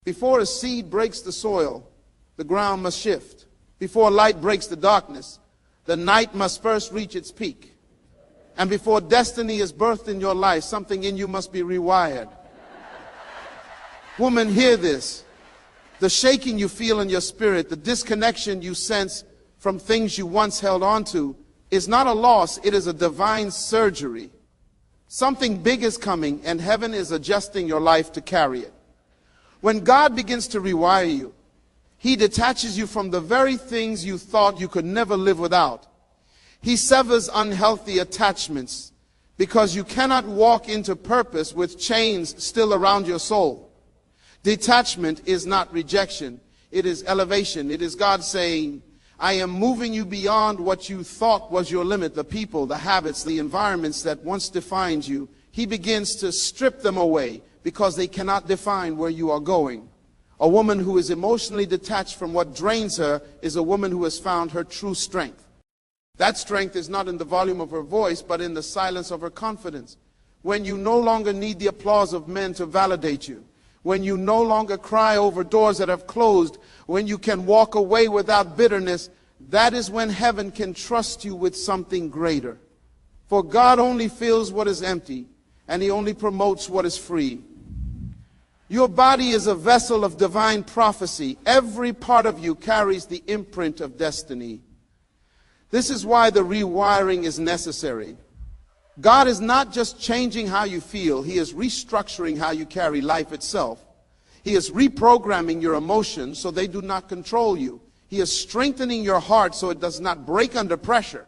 Before a seed breaks the soil, the ground must shift. Before light breaks the darkness, the night must first reach its peak. And before destiny is birthed in your life, something in you must be rewired. Woman, hear this. The shaking you feel in your spirit, the disconnection you sense from things you once held on to, is not a loss, it is a divine surgery. Something big is coming, and heaven is adjusting your life to carry it. When God begins to rewire you, He detaches you from the very things you thought you could never live without. He severs unhealthy attachments because you cannot walk into purpose with chains still around your soul. Detachment is not rejection, it is elevation. It is God saying, I am moving you beyond what you thought was your limit, the people, the habits, the environments that once defined you. He begins to strip them away because they cannot define where you are going. A woman who is emotionally detached from what drains her is a woman who has found her true strength. That strength is not in the volume of her voice, but in the silence of her confidence. When you no longer need the applause of men to validate you, when you no longer cry over doors that have closed, when you can walk away without bitterness, that is when heaven can trust you with something greater. For God only fills what is empty, and He only promotes what is free. Your body is a vessel of divine prophecy. Every part of you carries the imprint of destiny. This is why the rewiring is necessary. God is not just changing how you feel. He is restructuring how you carry life itself. He is reprogramming your emotions so they do not control you. He is strengthening your heart so it does not break under pressure.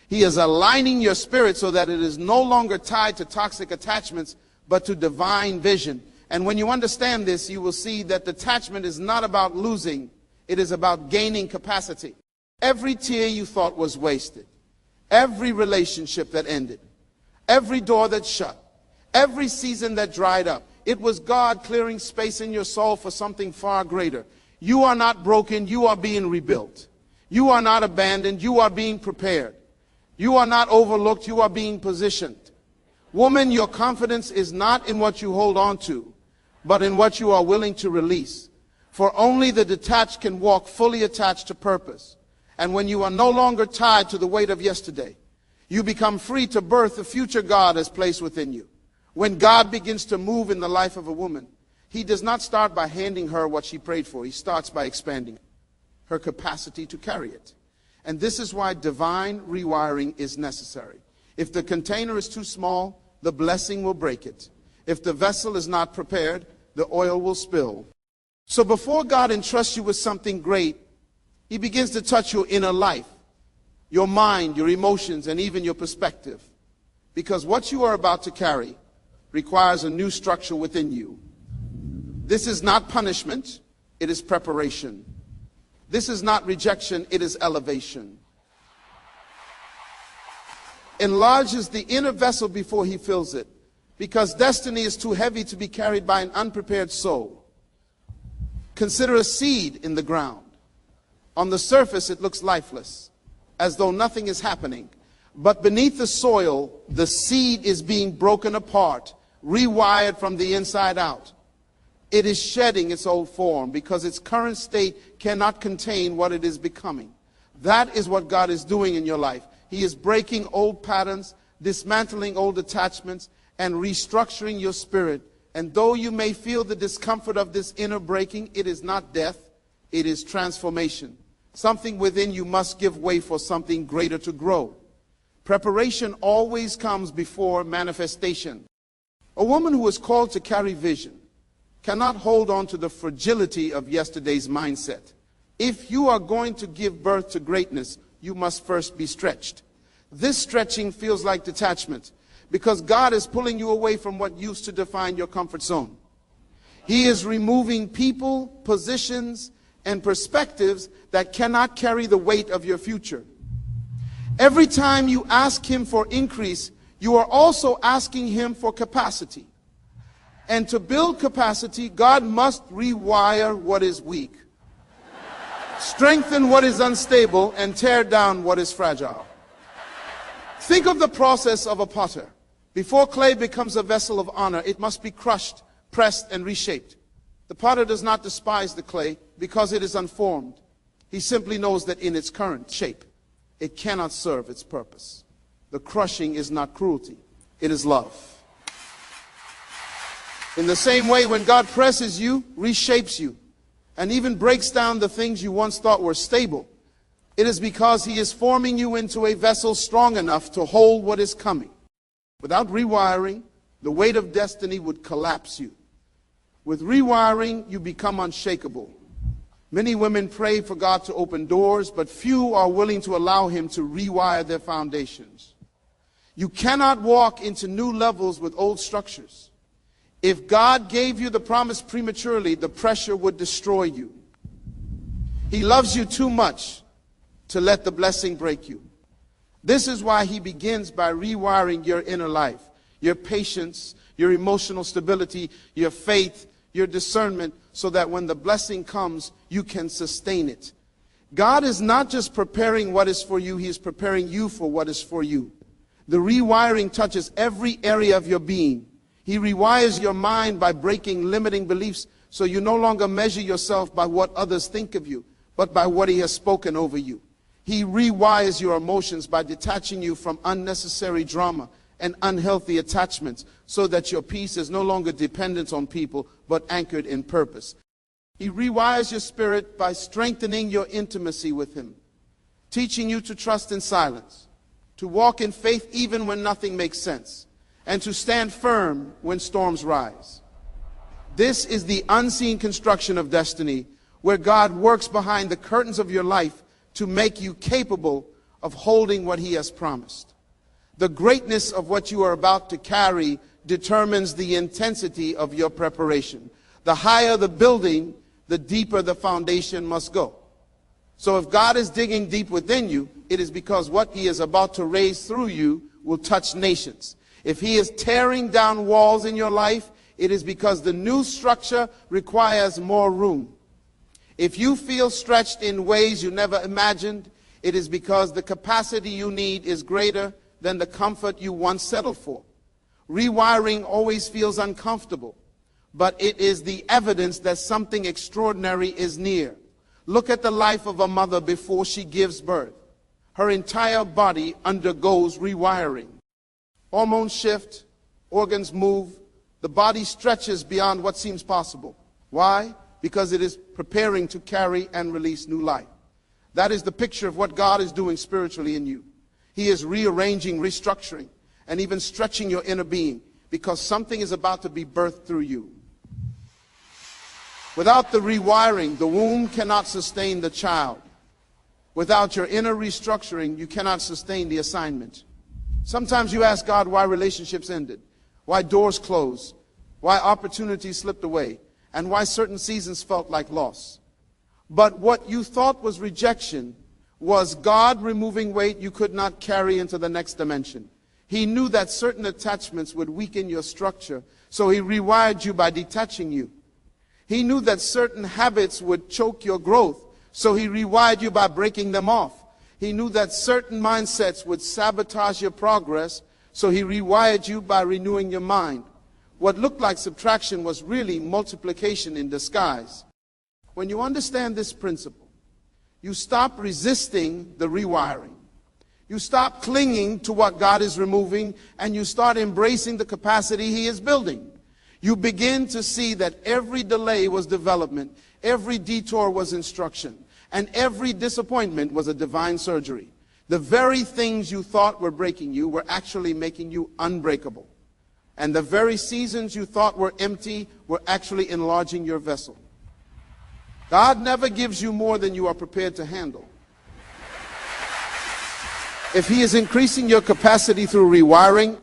He is aligning your spirit so that it is no longer tied to toxic attachments, but to divine vision. And when you understand this, you will see that detachment is not about losing. It is about gaining capacity. Every tear you thought was wasted, every relationship that ended, every door that shut, every season that dried up, it was God clearing space in your soul for something far greater. You are not broken, you are being rebuilt. You are not abandoned, you are being prepared. You are not overlooked, you are being positioned. Woman, your confidence is not in what you hold on to, but in what you are willing to release. For only the detached can walk fully attached to purpose. And when you are no longer tied to the weight of yesterday, you become free to birth the future God has placed within you. When God begins to move in the life of a woman, He does not start by handing her what she prayed for. He starts by expanding her capacity to carry it. And this is why divine rewiring is necessary. If the container is too small, the blessing will break it. If the vessel is not prepared, the oil will spill. So before God entrusts you with something great, He begins to touch your inner life, your mind, your emotions, and even your perspective. Because what you are about to carry requires a new structure within you. This is not punishment, it is preparation. This is not rejection, it is elevation. Enlarges the inner vessel before He fills it, because destiny is too heavy to be carried by an unprepared soul. Consider a seed in the ground. On the surface, it looks lifeless, as though nothing is happening. But beneath the soil, the seed is being broken apart, rewired from the inside out. It is shedding its old form because its current state cannot contain what it is becoming. That is what God is doing in your life. He is breaking old patterns, dismantling old attachments, and restructuring your spirit. And though you may feel the discomfort of this inner breaking, it is not death, it is transformation. Something within you must give way for something greater to grow. Preparation always comes before manifestation. A woman who is called to carry vision cannot hold on to the fragility of yesterday's mindset. If you are going to give birth to greatness, you must first be stretched. This stretching feels like detachment because God is pulling you away from what used to define your comfort zone. He is removing people, positions, and perspectives that cannot carry the weight of your future. Every time you ask Him for increase, you are also asking Him for capacity. And to build capacity, God must rewire what is weak, strengthen what is unstable, and tear down what is fragile. Think of the process of a potter. Before clay becomes a vessel of honor, it must be crushed, pressed, and reshaped. The potter does not despise the clay because it is unformed. He simply knows that in its current shape, it cannot serve its purpose. The crushing is not cruelty, it is love. In the same way, when God presses you, reshapes you, and even breaks down the things you once thought were stable, it is because He is forming you into a vessel strong enough to hold what is coming. Without rewiring, the weight of destiny would collapse you. With rewiring, you become unshakable. Many women pray for God to open doors, but few are willing to allow Him to rewire their foundations. You cannot walk into new levels with old structures. If God gave you the promise prematurely, the pressure would destroy you. He loves you too much to let the blessing break you. This is why He begins by rewiring your inner life, your patience, your emotional stability, your faith, your discernment, so that when the blessing comes, you can sustain it. God is not just preparing what is for you, He is preparing you for what is for you. The rewiring touches every area of your being. He rewires your mind by breaking limiting beliefs, so you no longer measure yourself by what others think of you, but by what He has spoken over you. He rewires your emotions by detaching you from unnecessary drama and unhealthy attachments, so that your peace is no longer dependent on people, but anchored in purpose. He rewires your spirit by strengthening your intimacy with Him, teaching you to trust in silence, to walk in faith even when nothing makes sense, and to stand firm when storms rise. This is the unseen construction of destiny, where God works behind the curtains of your life to make you capable of holding what He has promised. The greatness of what you are about to carry determines the intensity of your preparation. The higher the building, the deeper the foundation must go. So if God is digging deep within you, it is because what He is about to raise through you will touch nations. If He is tearing down walls in your life, it is because the new structure requires more room. If you feel stretched in ways you never imagined, it is because the capacity you need is greater than the comfort you once settled for. Rewiring always feels uncomfortable, but it is the evidence that something extraordinary is near. Look at the life of a mother before she gives birth. Her entire body undergoes rewiring. Hormones shift, organs move, the body stretches beyond what seems possible. Why? Because it is preparing to carry and release new life. That is the picture of what God is doing spiritually in you. He is rearranging, restructuring, and even stretching your inner being, because something is about to be birthed through you. Without the rewiring, the womb cannot sustain the child. Without your inner restructuring, you cannot sustain the assignment. Sometimes you ask God why relationships ended, why doors closed, why opportunities slipped away, and why certain seasons felt like loss. But what you thought was rejection was God removing weight you could not carry into the next dimension. He knew that certain attachments would weaken your structure, so He rewired you by detaching you. He knew that certain habits would choke your growth, so He rewired you by breaking them off. He knew that certain mindsets would sabotage your progress, so He rewired you by renewing your mind. What looked like subtraction was really multiplication in disguise. When you understand this principle, you stop resisting the rewiring. You stop clinging to what God is removing, and you start embracing the capacity He is building. You begin to see that every delay was development, every detour was instruction, and every disappointment was a divine surgery. The very things you thought were breaking you were actually making you unbreakable. And the very seasons you thought were empty were actually enlarging your vessel. God never gives you more than you are prepared to handle. If He is increasing your capacity through rewiring,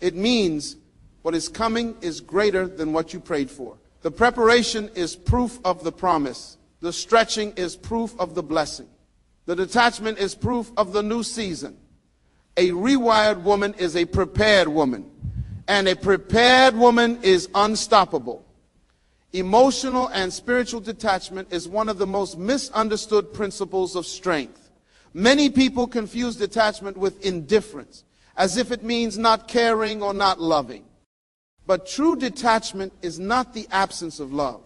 it means what is coming is greater than what you prayed for. The preparation is proof of the promise. The stretching is proof of the blessing. The detachment is proof of the new season. A rewired woman is a prepared woman, and a prepared woman is unstoppable. Emotional and spiritual detachment is one of the most misunderstood principles of strength. Many people confuse detachment with indifference, as if it means not caring or not loving. But true detachment is not the absence of love.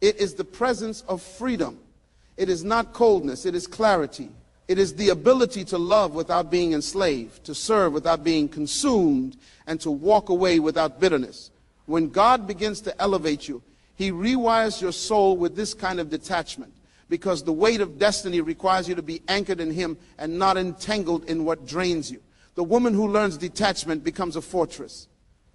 It is the presence of freedom. It is not coldness, it is clarity. It is the ability to love without being enslaved, to serve without being consumed, and to walk away without bitterness. When God begins to elevate you, He rewires your soul with this kind of detachment, because the weight of destiny requires you to be anchored in Him and not entangled in what drains you. The woman who learns detachment becomes a fortress.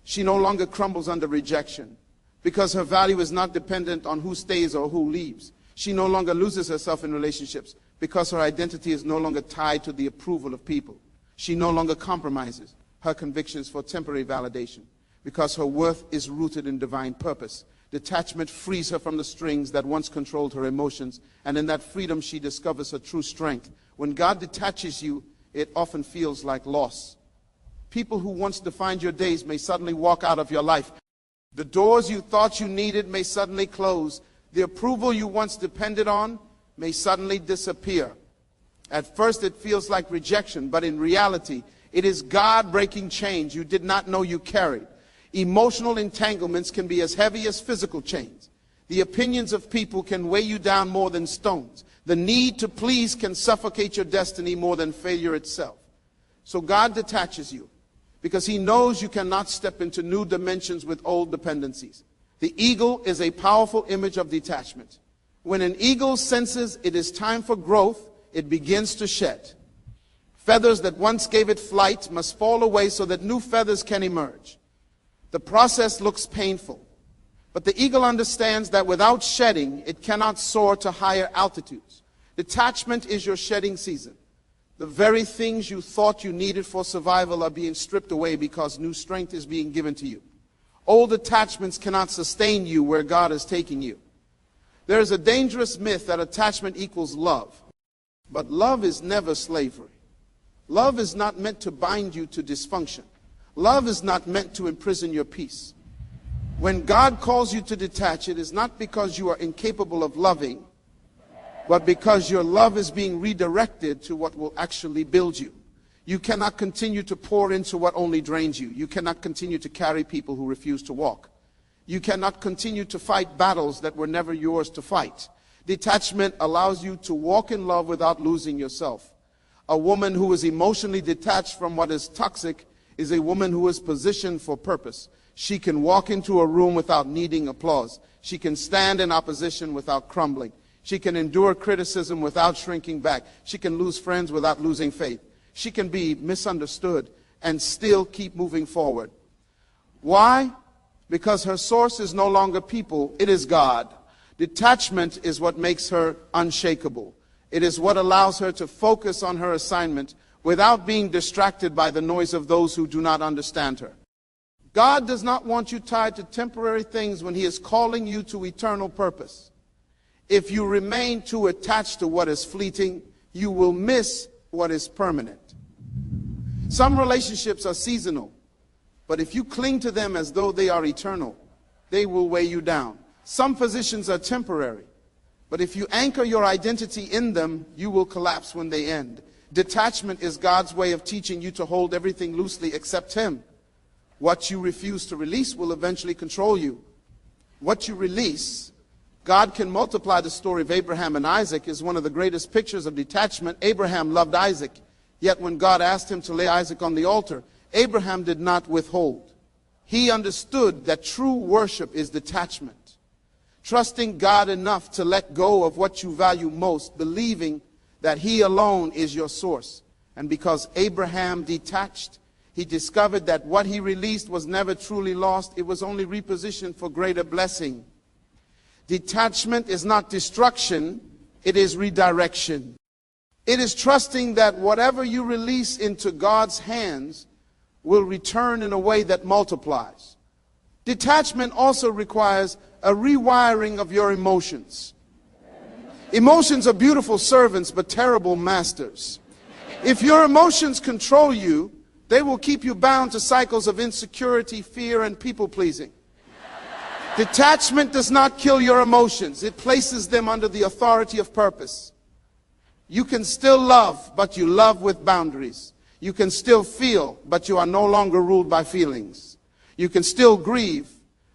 She no longer crumbles under rejection, because her value is not dependent on who stays or who leaves. She no longer loses herself in relationships, because her identity is no longer tied to the approval of people. She no longer compromises her convictions for temporary validation, because her worth is rooted in divine purpose. Detachment frees her from the strings that once controlled her emotions, and in that freedom she discovers her true strength. When God detaches you, it often feels like loss. People who once defined your days may suddenly walk out of your life. The doors you thought you needed may suddenly close. The approval you once depended on may suddenly disappear. At first it feels like rejection, but in reality, it is God breaking chains you did not know you carried. Emotional entanglements can be as heavy as physical chains. The opinions of people can weigh you down more than stones. The need to please can suffocate your destiny more than failure itself. So God detaches you, because He knows you cannot step into new dimensions with old dependencies. The eagle is a powerful image of detachment. When an eagle senses it is time for growth, it begins to shed. Feathers that once gave it flight must fall away so that new feathers can emerge. The process looks painful, but the eagle understands that without shedding, it cannot soar to higher altitudes. Detachment is your shedding season. The very things you thought you needed for survival are being stripped away because new strength is being given to you. Old attachments cannot sustain you where God is taking you. There is a dangerous myth that attachment equals love. But love is never slavery. Love is not meant to bind you to dysfunction. Love is not meant to imprison your peace. When God calls you to detach, it is not because you are incapable of loving, but because your love is being redirected to what will actually build you. You cannot continue to pour into what only drains you. You cannot continue to carry people who refuse to walk. You cannot continue to fight battles that were never yours to fight. Detachment allows you to walk in love without losing yourself. A woman who is emotionally detached from what is toxic is a woman who is positioned for purpose. She can walk into a room without needing applause. She can stand in opposition without crumbling. She can endure criticism without shrinking back. She can lose friends without losing faith. She can be misunderstood and still keep moving forward. Why? Because her source is no longer people, it is God. Detachment is what makes her unshakable. It is what allows her to focus on her assignment without being distracted by the noise of those who do not understand her. God does not want you tied to temporary things when He is calling you to eternal purpose. If you remain too attached to what is fleeting, you will miss what is permanent. Some relationships are seasonal, but if you cling to them as though they are eternal, they will weigh you down. Some positions are temporary, but if you anchor your identity in them, you will collapse when they end. Detachment is God's way of teaching you to hold everything loosely except Him. What you refuse to release will eventually control you. What you release, God can multiply. The story of Abraham and Isaac is one of the greatest pictures of detachment. Abraham loved Isaac, yet when God asked him to lay Isaac on the altar, Abraham did not withhold. He understood that true worship is detachment. Trusting God enough to let go of what you value most, believing that He alone is your source. And because Abraham detached, he discovered that what he released was never truly lost. It was only repositioned for greater blessing. Detachment is not destruction, it is redirection. It is trusting that whatever you release into God's hands will return in a way that multiplies. Detachment also requires a rewiring of your emotions. Emotions are beautiful servants, but terrible masters. If your emotions control you, they will keep you bound to cycles of insecurity, fear, and people-pleasing. Detachment does not kill your emotions. It places them under the authority of purpose. You can still love, but you love with boundaries. You can still feel, but you are no longer ruled by feelings. You can still grieve,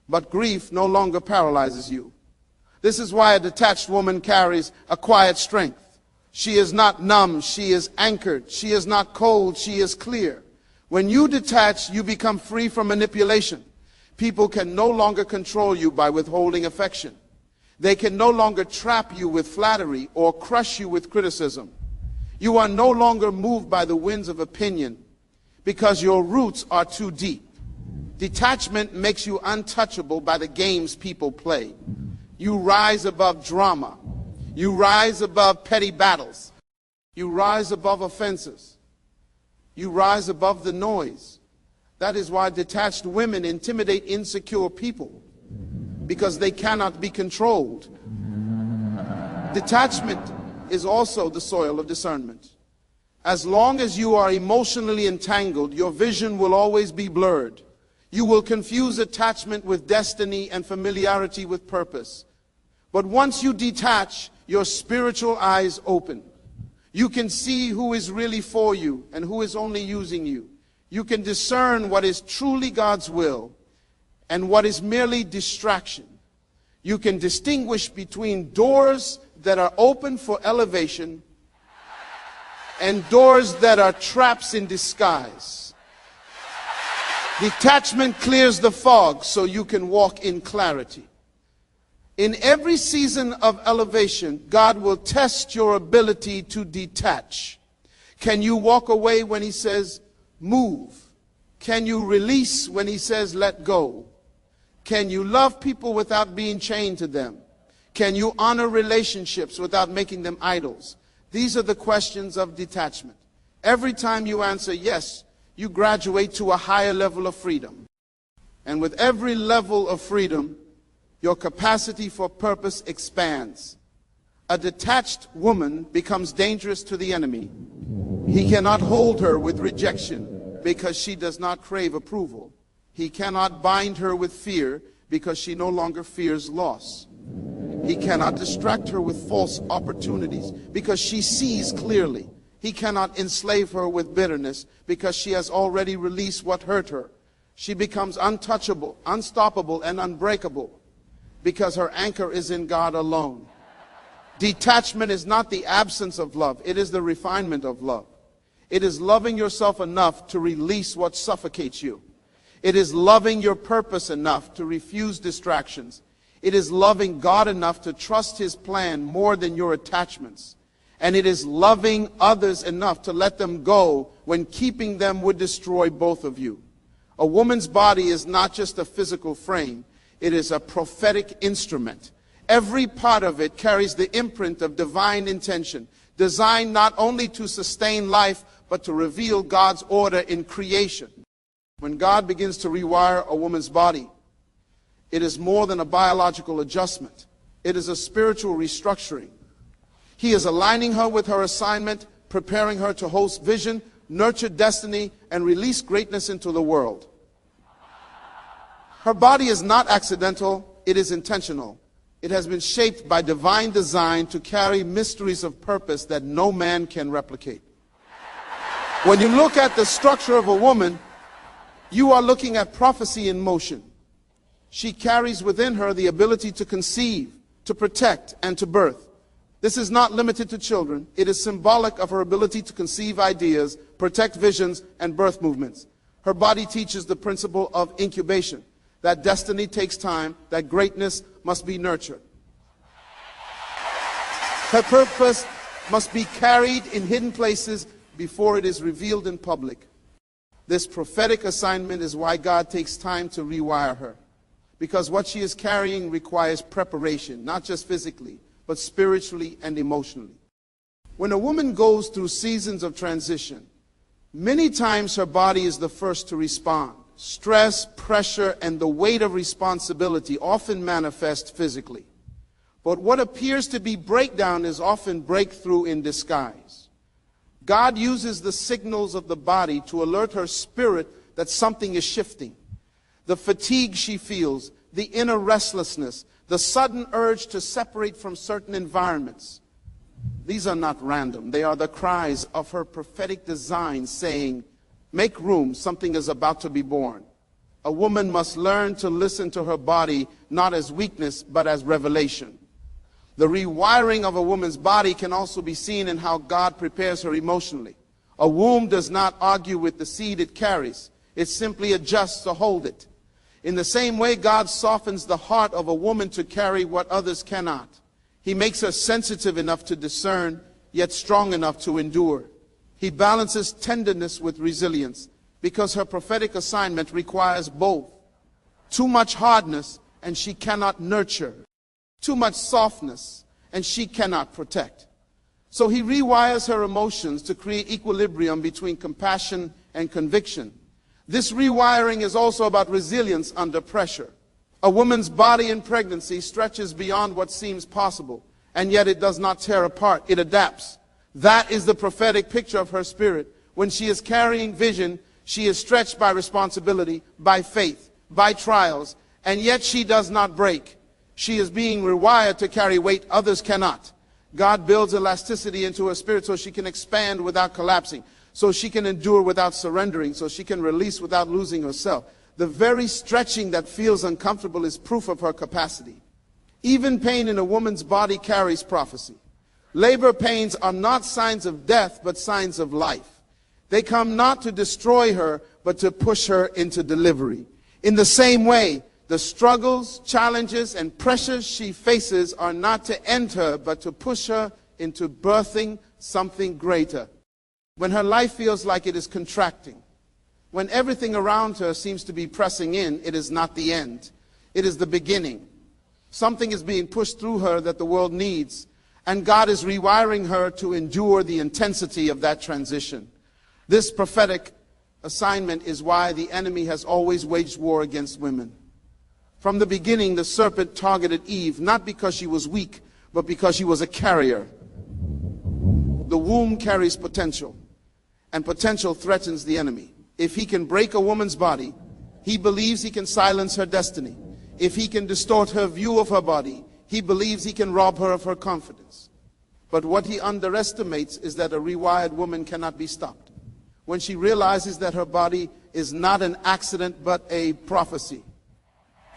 but grief no longer paralyzes you. This is why a detached woman carries a quiet strength. She is not numb, she is anchored. She is not cold, she is clear. When you detach, you become free from manipulation. People can no longer control you by withholding affection. They can no longer trap you with flattery or crush you with criticism. You are no longer moved by the winds of opinion because your roots are too deep. Detachment makes you untouchable by the games people play. You rise above drama. You rise above petty battles. You rise above offenses. You rise above the noise. That is why detached women intimidate insecure people, because they cannot be controlled. Detachment is also the soil of discernment. As long as you are emotionally entangled, your vision will always be blurred. You will confuse attachment with destiny and familiarity with purpose. But once you detach, your spiritual eyes open. You can see who is really for you and who is only using you. You can discern what is truly God's will and what is merely distraction. You can distinguish between doors that are open for elevation and doors that are traps in disguise. Detachment clears the fog so you can walk in clarity. In every season of elevation, God will test your ability to detach. Can you walk away when He says, move? Can you release when He says, let go? Can you love people without being chained to them? Can you honor relationships without making them idols? These are the questions of detachment. Every time you answer yes, you graduate to a higher level of freedom. And with every level of freedom, your capacity for purpose expands. A detached woman becomes dangerous to the enemy. He cannot hold her with rejection because she does not crave approval. He cannot bind her with fear because she no longer fears loss. He cannot distract her with false opportunities because she sees clearly. He cannot enslave her with bitterness because she has already released what hurt her. She becomes untouchable, unstoppable, and unbreakable because her anchor is in God alone. Detachment is not the absence of love. It is the refinement of love. It is loving yourself enough to release what suffocates you. It is loving your purpose enough to refuse distractions. It is loving God enough to trust His plan more than your attachments. And it is loving others enough to let them go when keeping them would destroy both of you. A woman's body is not just a physical frame. It is a prophetic instrument. Every part of it carries the imprint of divine intention, designed not only to sustain life, but to reveal God's order in creation. When God begins to rewire a woman's body, it is more than a biological adjustment. It is a spiritual restructuring. He is aligning her with her assignment, preparing her to host vision, nurture destiny, and release greatness into the world. Her body is not accidental, it is intentional. It has been shaped by divine design to carry mysteries of purpose that no man can replicate. When you look at the structure of a woman, you are looking at prophecy in motion. She carries within her the ability to conceive, to protect, and to birth. This is not limited to children. It is symbolic of her ability to conceive ideas, protect visions, and birth movements. Her body teaches the principle of incubation, that destiny takes time, that greatness must be nurtured. Her purpose must be carried in hidden places before it is revealed in public. This prophetic assignment is why God takes time to rewire her, because what she is carrying requires preparation, not just physically, but spiritually and emotionally. When a woman goes through seasons of transition, many times her body is the first to respond. Stress, pressure, and the weight of responsibility often manifest physically. But what appears to be breakdown is often breakthrough in disguise. God uses the signals of the body to alert her spirit that something is shifting. The fatigue she feels, the inner restlessness, the sudden urge to separate from certain environments. These are not random. They are the cries of her prophetic design saying, make room, something is about to be born. A woman must learn to listen to her body not as weakness, but as revelation. The rewiring of a woman's body can also be seen in how God prepares her emotionally. A womb does not argue with the seed it carries. It simply adjusts to hold it. In the same way, God softens the heart of a woman to carry what others cannot. He makes her sensitive enough to discern, yet strong enough to endure. He balances tenderness with resilience, because her prophetic assignment requires both. Too much hardness, and she cannot nurture. Too much softness, and she cannot protect. So he rewires her emotions to create equilibrium between compassion and conviction. This rewiring is also about resilience under pressure. A woman's body in pregnancy stretches beyond what seems possible, and yet it does not tear apart. It adapts. That is the prophetic picture of her spirit. When she is carrying vision, she is stretched by responsibility, by faith, by trials, and yet she does not break. She is being rewired to carry weight others cannot. God builds elasticity into her spirit so she can expand without collapsing, so she can endure without surrendering, so she can release without losing herself. The very stretching that feels uncomfortable is proof of her capacity. Even pain in a woman's body carries prophecy. Labor pains are not signs of death, but signs of life. They come not to destroy her, but to push her into delivery. In the same way, the struggles, challenges, and pressures she faces are not to end her, but to push her into birthing something greater. When her life feels like it is contracting, when everything around her seems to be pressing in, it is not the end. It is the beginning. Something is being pushed through her that the world needs, and God is rewiring her to endure the intensity of that transition. This prophetic assignment is why the enemy has always waged war against women. From the beginning, the serpent targeted Eve, not because she was weak, but because she was a carrier. The womb carries potential, and potential threatens the enemy. If he can break a woman's body, he believes he can silence her destiny. If he can distort her view of her body, he believes he can rob her of her confidence. But what he underestimates is that a rewired woman cannot be stopped. When she realizes that her body is not an accident, but a prophecy,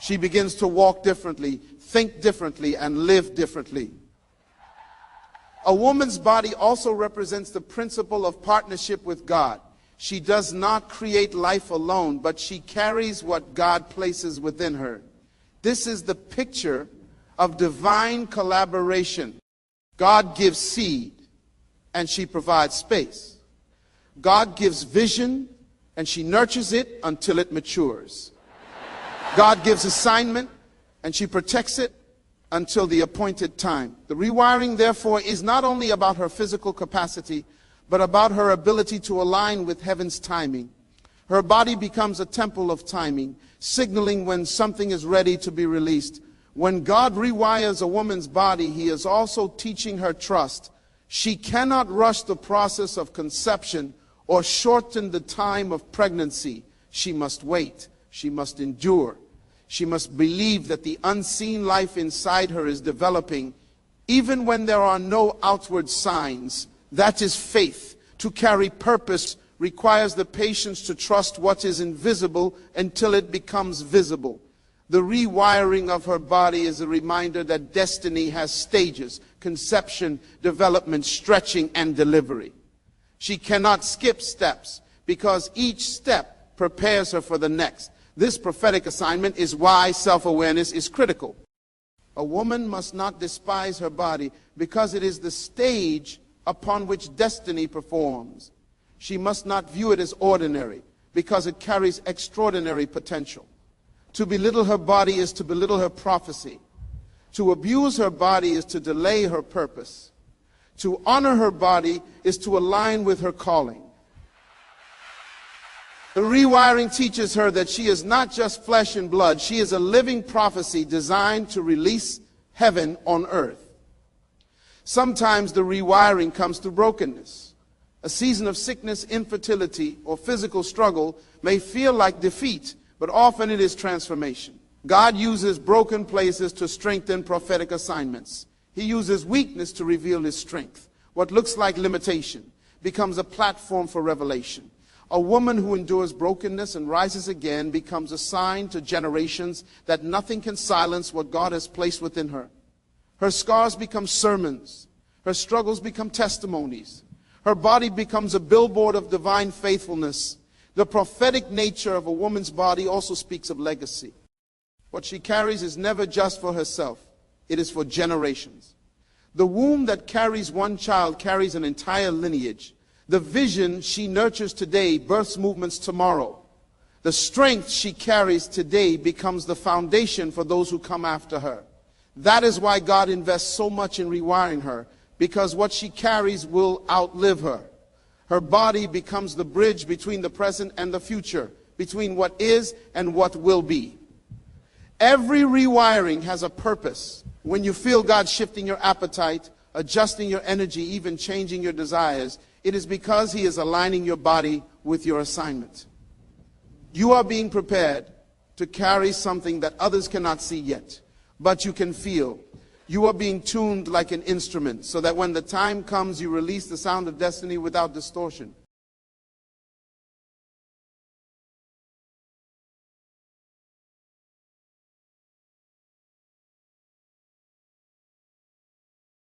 she begins to walk differently, think differently, and live differently. A woman's body also represents the principle of partnership with God. She does not create life alone, but she carries what God places within her. This is the picture of divine collaboration. God gives seed, and she provides space. God gives vision, and she nurtures it until it matures. God gives assignment, and she protects it until the appointed time. The rewiring, therefore, is not only about her physical capacity, but about her ability to align with heaven's timing. Her body becomes a temple of timing, signaling when something is ready to be released. When God rewires a woman's body, he is also teaching her trust. She cannot rush the process of conception or shorten the time of pregnancy. She must wait. She must endure. She must believe that the unseen life inside her is developing, even when there are no outward signs. That is faith. To carry purpose requires the patience to trust what is invisible until it becomes visible. The rewiring of her body is a reminder that destiny has stages: conception, development, stretching, and delivery. She cannot skip steps because each step prepares her for the next. This prophetic assignment is why self-awareness is critical. A woman must not despise her body because it is the stage upon which destiny performs. She must not view it as ordinary because it carries extraordinary potential. To belittle her body is to belittle her prophecy. To abuse her body is to delay her purpose. To honor her body is to align with her calling. The rewiring teaches her that she is not just flesh and blood. She is a living prophecy designed to release heaven on earth. Sometimes the rewiring comes through brokenness. A season of sickness, infertility, or physical struggle may feel like defeat, but often it is transformation. God uses broken places to strengthen prophetic assignments. He uses weakness to reveal his strength. What looks like limitation becomes a platform for revelation. A woman who endures brokenness and rises again becomes a sign to generations that nothing can silence what God has placed within her. Her scars become sermons. Her struggles become testimonies. Her body becomes a billboard of divine faithfulness. The prophetic nature of a woman's body also speaks of legacy. What she carries is never just for herself. It is for generations. The womb that carries one child carries an entire lineage. The vision she nurtures today births movements tomorrow. The strength she carries today becomes the foundation for those who come after her. That is why God invests so much in rewiring her, because what she carries will outlive her. Her body becomes the bridge between the present and the future, between what is and what will be. Every rewiring has a purpose. When you feel God shifting your appetite, adjusting your energy, even changing your desires, it is because He is aligning your body with your assignment. You are being prepared to carry something that others cannot see yet, but you can feel. You are being tuned like an instrument so that when the time comes, you release the sound of destiny without distortion.